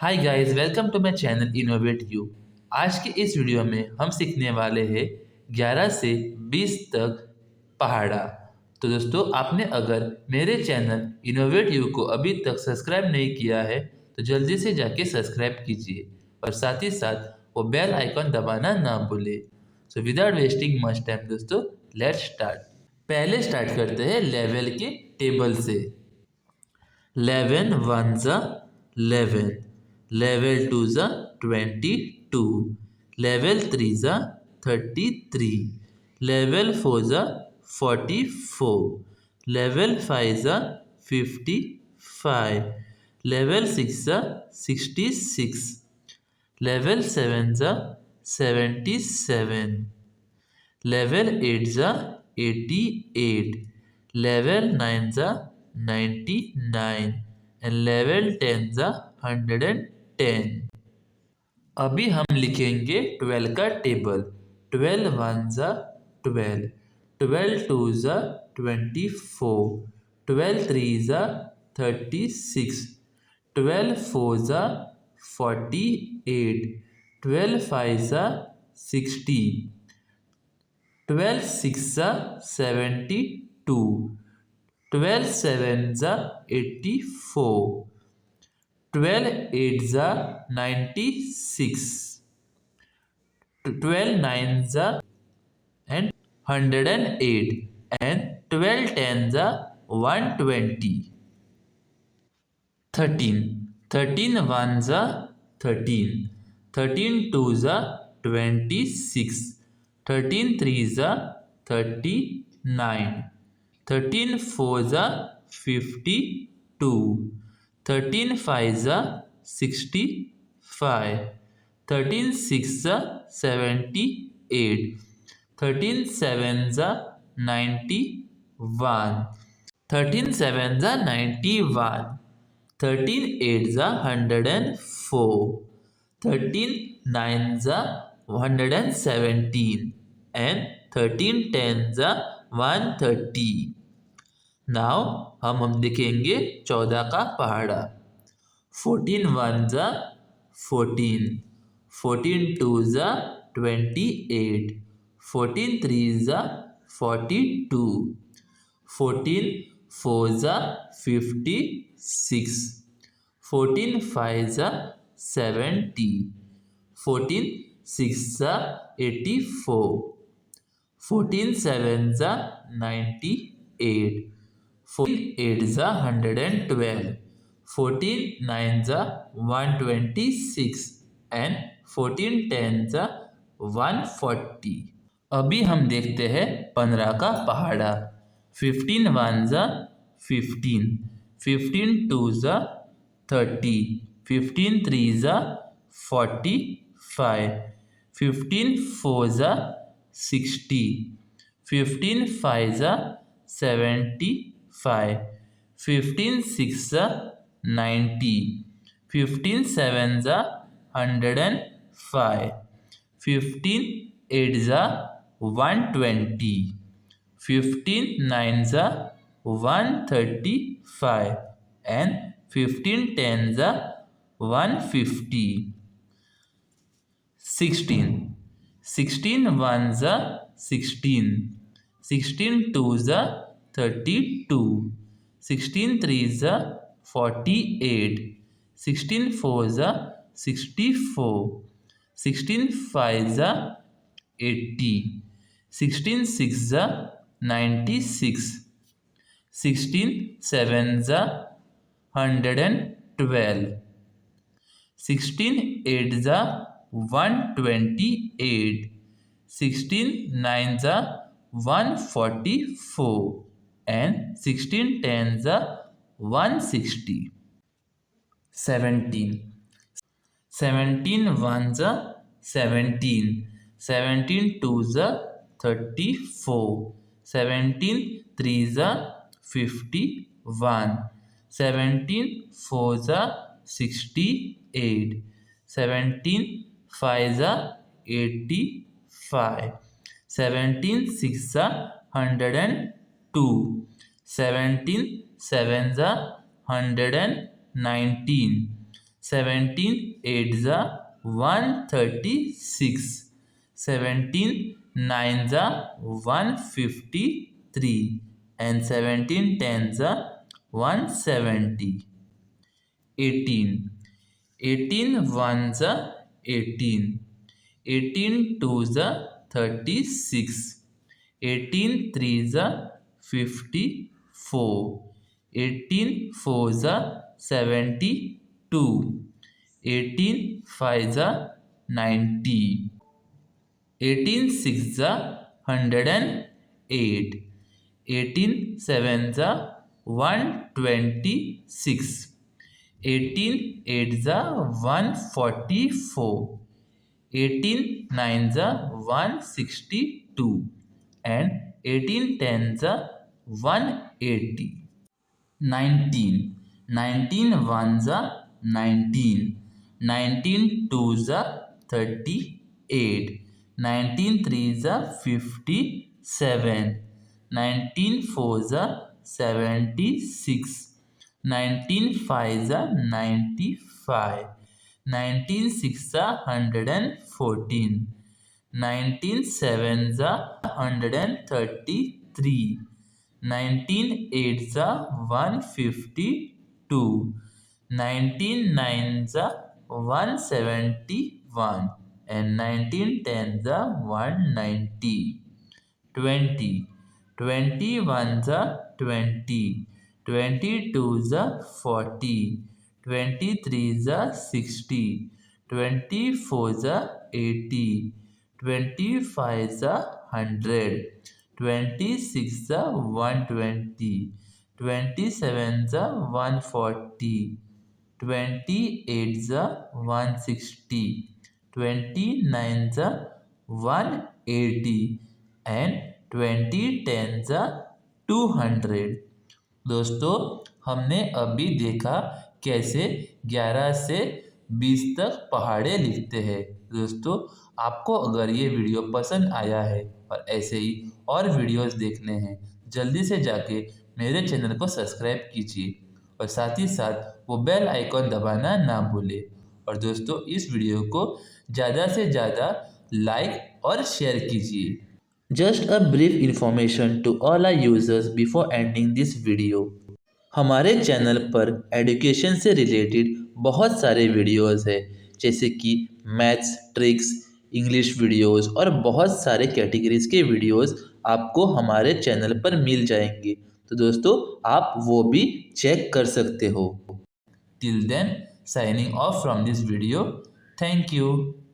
Hi guys, welcome to my channel Innovate You. आज के इस वीडियो में हम सीखने वाले हैं 11 से 20 तक पहाड़ा। तो दोस्तों, आपने अगर मेरे चैनल इनोवेट यू को अभी तक सब्सक्राइब नहीं किया है तो जल्दी से जाके सब्सक्राइब कीजिए और साथ ही साथ वो बेल आइकन दबाना ना भूले। So without wasting much time दोस्तों, लेट्स स्टार्ट। पहले स्टार्ट करते हैं लेवल के टेबल से। 11 ones are 11, level 2s are 22, level 3s are 33, level 4s are 44, level 5s are 55, level 6 are 66, level 7s are 77, level 8s are 88, level 9s are 99 and level 10s are 110। अभी हम लिखेंगे 12 का table. 12 ones are 12, 12 twos are 24, 12 threes are 36, 12 fours are 48, 12 fives are 60, 12 sixes are 72, 12 sevens are 84, 12 eights are 96, 12 nines are and 108 and 12 tens are 120. 13 ones are 13, 13 twos are 26, 13 threes are 39, 13 fours are 52, 13 fives are 65, 13 sixes are 78, 13 sevens are 91, 13 sevens are 91, 13 eights are 104, 13 nines are 117 and 13 tens are 130। Now हम देखेंगे 14 का पहाड़ा। 14 ones are 14, 14 twos are 28, 14 threes are 42, 14 fours are 56, 14 fives are 70, 14 sixes are 84, 14 sevens are 98, 14 eights are 112, 14 nines are 126 and 14 tens are 140। अभी हम देखते हैं 15 का पहाड़ा। 15 ones are 15, 15 twos are 30, 15 threes are 45, 15 fours are 60, 15 fives are 75, 15 sixes are 90, 15 sevens are 105, 15 eights are 120, 15 nines are 135 and 15 tens are 150। 16 ones are 16, 16 twos are 32, 16 threes are 48, 16 fours are 64, 16 fives are 80, 16 sixes are 96, 16 sevens are 112, 16 eights are 128, 16 nines are 144 and 16 tens are 160। 17 ones are 17, 17 twos are 34, 17 threes are 51, 17 fours are 68, 17 fives are 85, 17 sixes are 102, 17 sevens are 119, 17 8 जा 136, 17 9 जा 153, and 17 10 जा 170. 18 18 1 जा 18, 18 2 जा 36, 18 3 जा 54, 18 4 जा 72, 18 5 जा 90, 18 6 जा 108, 18 7 जा 126, 18 8 जा 144, 18 9 जा 162, and 18 10 जा 180. 19 19 1 जा 19, 19 2 जा 38, 19 3 जा 57, 19 4 जा 76, 19 5 जा 95, 19 6 जा 114, 19 7 जा 133, 19 8 जा 152, 19 9 जा 171, and 19 10 जा 190. 20 21 जा 20, 22 जा 40, 23 जा 60, 24 जा 80, 25 जा 100, 26 जा 120, 27 जा 140, 28 जा 160, 29 जा 180, and 20 10 जा 200. दोस्तों, हमने अभी देखा कैसे 11 से 20 तक पहाड़े लिखते हैं। दोस्तों, आपको अगर ये वीडियो पसंद आया है और ऐसे ही और वीडियोस देखने हैं, जल्दी से जाके मेरे चैनल को सब्सक्राइब कीजिए और साथ ही साथ वो बेल आइकॉन दबाना ना भूलें। और दोस्तों, इस वीडियो को ज़्यादा से ज़्यादा लाइक और शेयर कीजिए। Just a brief information to all our users before ending this video. हमारे चैनल पर एजुकेशन से रिलेटेड बहुत सारे वीडियोस हैं, जैसे कि मैथ्स ट्रिक्स, इंग्लिश वीडियोस और बहुत सारे कैटेगरीज के वीडियोस आपको हमारे चैनल पर मिल जाएंगे। तो दोस्तों, आप वो भी चेक कर सकते हो। Till then, signing off from this video. Thank you.